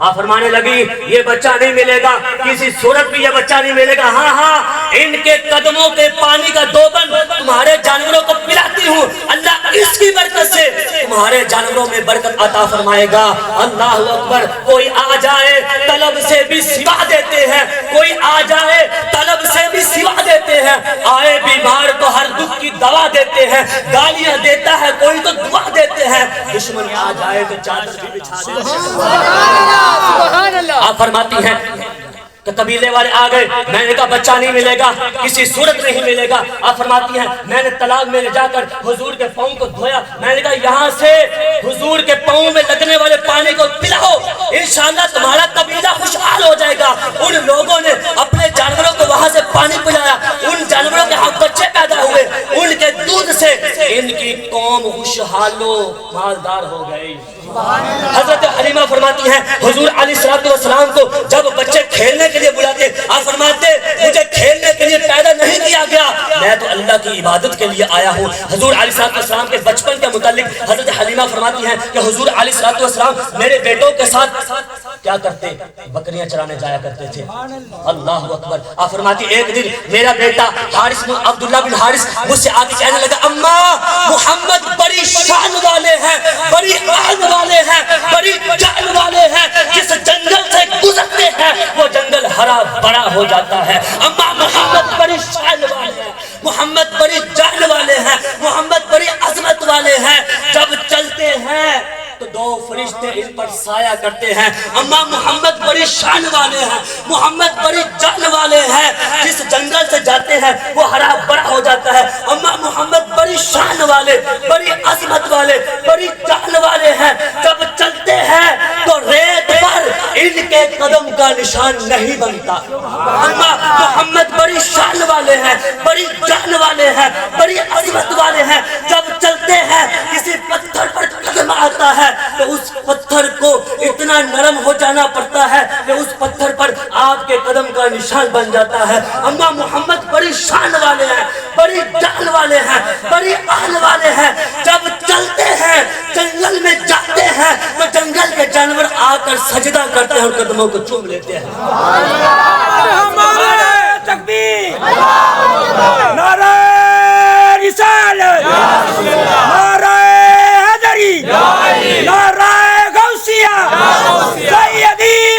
آپ فرمانے لگی یہ بچہ نہیں ملے گا, کسی صورت بھی یہ بچہ نہیں ملے گا. ہاں ان کے قدموں کے پانی کا 2 بند تمہارے جانوروں کو پلاتی ہوں, اللہ اس کی برکت سے تمہارے جانوروں میں برکت عطا فرمائے گا. اللہ اکبر. کوئی آ جائے طلب سے بھی سوا دیتے ہیں, کوئی آ جائے طلب سے بھی سوا دیتے ہیں, آئے بیمار کو ہر دکھ کی دوا دیتے ہیں, گالیاں دیتا ہے کوئی تو دعا دیتے ہیں, دشمن آ جائے تو چادر بھی بچھا دیتے ہیں. آپ فرماتی ہیں کہ قبیلے والے آ گئے, میں نے کہا بچہ نہیں ملے گا, کسی صورت نہیں ملے گا. آپ فرماتی ہیں میں نے تالاب میں لے جا کر حضور کے پاؤں کو دھویا, میں نے کہا یہاں سے حضور کے پاؤں میں لگنے والے پانی کو پلاؤ, انشاءاللہ تمہارا قبیلہ خوشحال ہو جائے گا. ان لوگوں نے اپنے جانوروں کو وہاں سے پانی پلایا, ان جانوروں کے ہاں بچے پیدا ہوئے, ان کے دودھ سے ان کی قوم خوشحال و مالدار ہو گئی. حضرت حلیمہ فرماتی ہیں حضور علیہ السلام کو جب بچے کھیلنے کے لیے بلاتے, آپ فرماتے مجھے کھیلنے کے لیے پیدا نہیں کیا گیا, میں تو اللہ کی عبادت کے لیے آیا ہوں. حضور علیہ السلام کے بچپن کے متعلق حضرت حلیمہ فرماتی ہیں کہ حضور علیہ السلام میرے بیٹوں کے ساتھ کیا کرتے, بکریاں چرانے جایا کرتے تھے. اللہ اکبر. آپ فرماتی ایک دن میرا بیٹا حارث عبداللہ بن حارث مجھ سے آ کے کہنے لگا اماں محمد بڑی شان والے ہیں, بڑی آن والے ہیں, بڑی جان والے ہیں, جس جنگل سے گزرتے ہیں وہ جنگل ہرا بڑا ہو جاتا ہے. اماں محمد بڑی شان والے ہیں, محمد بڑی جان والے ہیں, محمد بڑی عظمت والے ہیں, جب چلتے ہیں تو 2 فرشتے ان پر سایہ کرتے ہیں. اماں محمد بڑی شان والے ہیں, محمد بڑی جان والے ہیں, جس جنگل سے جاتے ہیں وہ ہرا بڑا ہو جاتا ہے. اماں محمد بڑی شان والے, بڑی عظمت والے, بڑی جان والے ہیں, جب چلتے ہیں تو ریت پر ان کے قدم کا نشان نہیں بنتا. اماں محمد بڑی شان والے ہیں, بڑی جان والے ہیں, بڑی عظمت والے ہیں, جب چلتے ہیں کسی پتھر پر قدم آتا ہے تو اس پتھر کو اتنا نرم ہو جانا پڑتا ہے کہ اس پتھر پر آپ کے قدم کا نشان بن جاتا ہے. اماں محمد بڑی شان والے ہیں, بڑی جان والے ہیں, بڑی آن والے ہیں, جب چلتے ہیں جنگل میں جاتے ہیں تو جنگل کے جانور آ کر سجدہ کرتے ہیں اور قدموں کو چوم لیتے ہیں. تکبیر, نعرہ رسالت, نعرہ حیدری, نعرہ غوثیہ, سیدی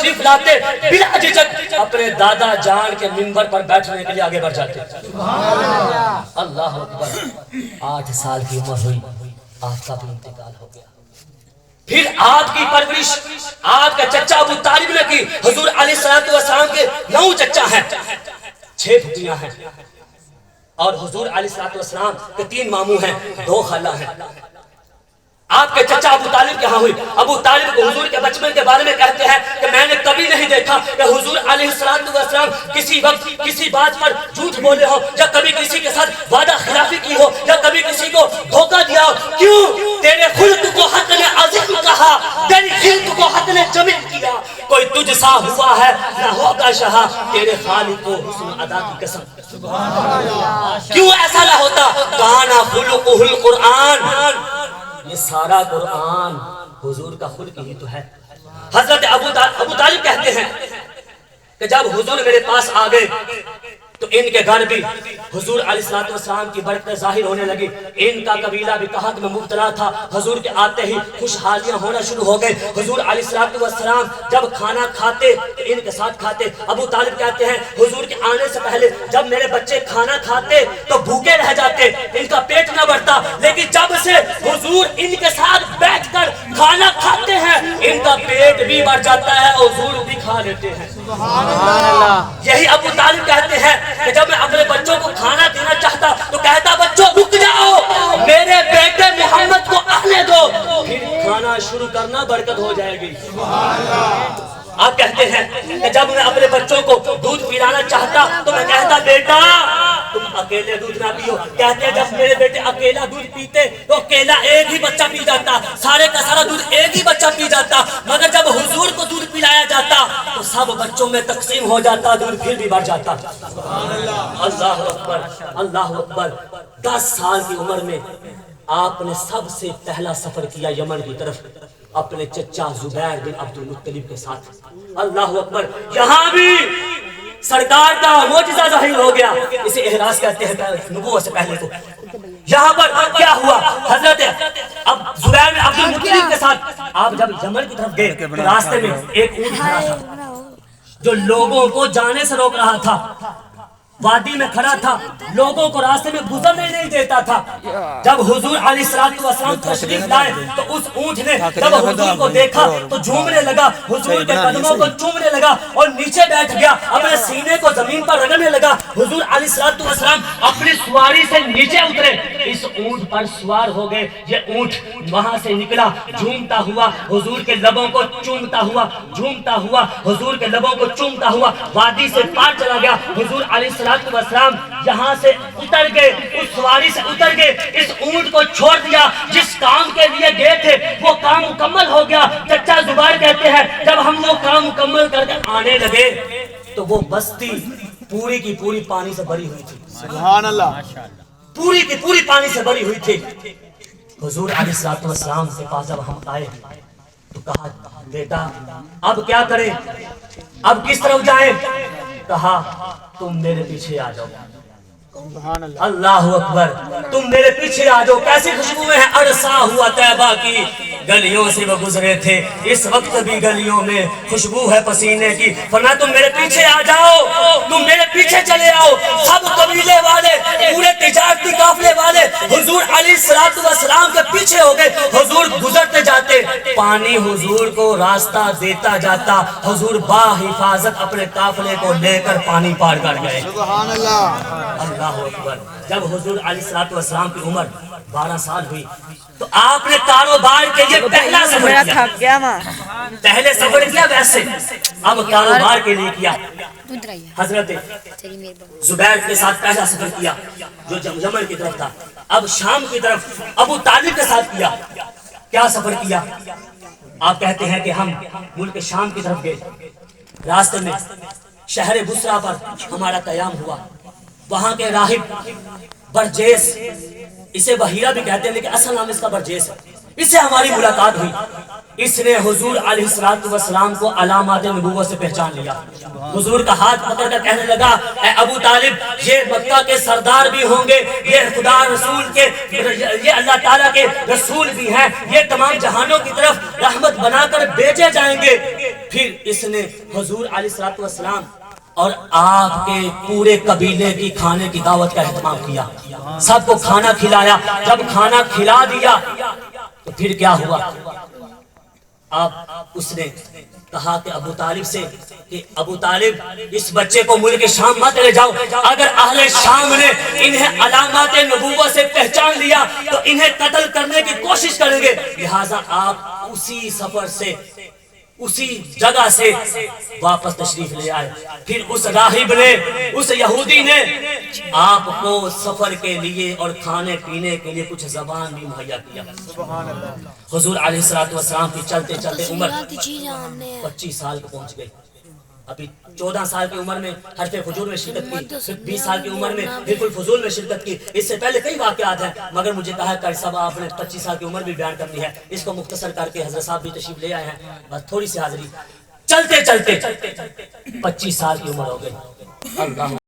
تشریف لاتے بلا جھجک اپنے دادا جان کے منبر پر بیٹھنے کے لیے آگے بڑھ جاتے. اللہ اکبر. 8 سال کی عمر ہوئی, آپ کا بھی انتقال ہو گیا. پھر آپ کی پرورش آپ کا چچا ابو طالب نے کی. حضور علیہ السلام کے 9 چچا ہیں, 6 پھوپھیاں ہیں, اور حضور علیہ السلام کے 3 ماموں ہیں, 2 خالہ ہیں. آپ کے چچا ابو طالب کہاں ہوئی. ابو طالب کو حضور کے بچپن کے بارے میں کہتے ہیں کہ میں نے کبھی نہیں دیکھا کہ حضور علیہ السلام کسی وقت کسی بات پر جھوٹ بولے ہو, یا کبھی کسی کے ساتھ وعدہ خلافی کی ہو, یا کبھی کسی کو دھوکہ دیا ہو. کیوں؟ تیرے خلق کو حق نے عظیم کہا, تیری خلق کو حق نے جمیل کیا. کوئی تجھ سا ہوا ہے نہ ہوگا شہا, تیرے خالق کو حسن ادا کی قسم. کیوں ایسا نہ ہوتا؟ کانا خلقہ القرآن. یہ سارا قرآن حضور کا خلق ہی تو ہے. حضرت ابو طالب کہتے ہیں کہ جب حضور میرے پاس آ گئے تو ان کے گھر بھی حضور علیہ السلام کی برکت ظاہر ہونے لگی. ان کا قبیلہ بھی قحط میں مبتلا تھا. حضور کے آتے ہی خوشحالیاں ہونا شروع ہو گئے. حضور علیہ السلام جب کھانا کھاتے تو ان کے ساتھ کھاتے. ابو طالب کہتے ہیں حضور کے آنے سے پہلے جب میرے بچے کھانا کھاتے تو بھوکے رہ جاتے, ان کا پیٹ نہ بڑھتا. لیکن جب سے حضور ان کے ساتھ بیٹھ کر کھانا کھاتے ہیں ان کا پیٹ بھی بڑھ جاتا ہے اور حضور بھی کھا لیتے ہیں. یہی ابو طالب کہتے ہیں کہ جب میں اپنے بچوں کو کھانا دینا چاہتا تو کہتا بچوں رک جاؤ, میرے بیٹے محمد کو آنے دو, پھر کھانا شروع کرنا برکت ہو جائے گی. آپ کہتے ہیں کہ جب میں اپنے بچوں کو دودھ پلانا چاہتا تو میں کہتا بیٹا تم اکیلے دودھ نہ پیو. کہتے ہیں جب میرے بیٹے اکیلا دودھ پیتے تو اکیلا ایک ہی بچہ پی جاتا, سارے کا سارا دودھ ایک ہی بچہ پی جاتا. مگر جب حضور کو دودھ پلایا جاتا تو سب بچوں میں تقسیم ہو جاتا, دودھ پھر بھی بڑھ جاتا. اللہ اکبر, اللہ اکبر. 10 سال کی عمر میں آپ نے سب سے پہلا سفر کیا یمن کی طرف اپنے چچا زبیر بن عبد المطلب کے ساتھ. اللہ اکبر. یہاں بھی سرکار کا معجزہ ظاہر ہو گیا. اسے احراز کہتے ہیں نبوت سے پہلے. تو یہاں پر کیا ہوا؟ حضرت اب زبیر بن عبد المطلب کے ساتھ آپ جب یمن کی طرف گئے تو راستے میں ایک اونٹ کھڑا تھا جو لوگوں کو جانے سے روک رہا تھا. وادی میں کھڑا تھا, لوگوں کو راستے میں گزرنے نہیں دیتا تھا. جب حضور علیہ السلام تشریف لائے تو اس اونٹ نے جب حضور کو دیکھا تو جھومنے لگا, حضور کے قدموں کو چومنے لگا اور نیچے بیٹھ گیا, اپنے سینے کو زمین پر رگڑنے لگا. حضور علیہ السلام اپنی سواری سے نیچے اترے, اس اونٹ پر سوار ہو گئے. یہ اونٹ وہاں سے نکلا جھومتا ہوا, حضور کے لبوں کو چومتا ہوا, جھومتا ہوا, حضور کے لبوں کو چومتا ہوا وادی سے پار چلا گیا. حضور علیہ السلام یہاں سے اتر گئے, اس سواری سے اتر گئے, اس اونٹ کو چھوڑ دیا. جس کام کے لیے گئے تھے وہ کام مکمل ہو گیا. چچا زبیر کہتے ہیں جب ہم وہ کام مکمل کر کے آنے لگے تو وہ بستی پوری کی پوری پانی سے بھری ہوئی تھی. سبحان اللہ. پوری کی پوری پانی سے بھری ہوئی تھی. حضور علیہ السلام کے پاس جب ہم آئے تو کہا بیٹا اب کیا کریں, اب کس طرف جائیں؟ کہا تم میرے پیچھے آ جاؤ. اللہ اکبر. تم میرے پیچھے آ جاؤ. کیسی خوشبوئیں ہیں. عرصہ ہوا طیبہ کی گلیوں سے وہ گزرے تھے, اس وقت بھی گلیوں میں خوشبو ہے پسینے کی. فرمایا تم میرے پیچھے آ جاؤ, تم میرے پیچھے چلے آؤ. سب قبیلے والے, پورے تجارتی قافلے والے حضور علیہ السلام کے پیچھے ہو گئے. حضور گزرتے جاتے, پانی حضور کو راستہ دیتا جاتا. حضور با حفاظت اپنے قافلے کو لے کر پانی پار کر گئے. سبحان اللہ. اللہ اکبر. جب حضور علیہ السلام کی عمر 12 سال ہوئی تو آپ نے کاروبار کے لیے پہلا سفر کیا. پہلے سفر کیا ویسے, اب کاروبار کے لیے کیا. حضرت زبیر کے ساتھ پہلا سفر کیا جو یمن کی طرف تھا. اب شام کی طرف ابو طالب کے ساتھ کیا. کیا سفر کیا؟ آپ کہتے ہیں کہ ہم ملک شام کی طرف گئے. راستے میں شہر بصرہ پر ہمارا قیام ہوا. وہاں کے راہب برجیس, اسے بحیرہ بھی کہتے ہیں لیکن اصل نام اس کا برجیس ہے, اس سے ہماری ملاقات ہوئی. اس نے حضور علیہ السلام کو علامات نبوت سے پہچان لیا. حضور کا ہاتھ پکڑ کر کہنے لگا اے ابو طالب, یہ مکہ کے سردار بھی ہوں گے, یہ خدا رسول کے, یہ اللہ تعالیٰ کے رسول بھی ہیں, یہ تمام جہانوں کی طرف رحمت بنا کر بھیجے جائیں گے. پھر اس نے حضور علیہ السلام اور آپ کے پورے قبیلے کی کھانے کی دعوت کا اہتمام کیا، سب کو کھانا کھلایا۔ جب کھانا کھلا دیا تو پھر کیا ہوا؟ آپ اس نے کہا کہ ابو طالب سے کہ ابو طالب اس بچے کو ملک شام مت لے جاؤ، اگر اہل شام نے انہیں علامات نبوت سے پہچان لیا تو انہیں قتل کرنے کی کوشش کریں گے، لہٰذا آپ اسی سفر سے اسی جگہ سے واپس تشریف لے آئے۔ پھر اس راہب نے، اس یہودی نے آپ کو سفر کے لیے اور کھانے پینے کے لیے کچھ زبان بھی مہیا کیا۔ حضور علیہ السلام کی چلتے چلتے عمر 25 سال کو پہنچ گئی۔ ابھی 14 سال کی عمر میں حرف فجور میں شرکت کی، پھر 20 سال کی عمر میں حرف الفضول میں شرکت کی۔ اس سے پہلے کئی واقعات ہیں، مگر مجھے کہا کہ صاحب آپ نے 25 سال کی عمر بھی بیان کرنی ہے، اس کو مختصر کر کے حضرت صاحب بھی تشریف لے آئے ہیں، بس تھوڑی سی حاضری۔ چلتے چلتے 25 سال کی عمر ہو گئی۔ اللہ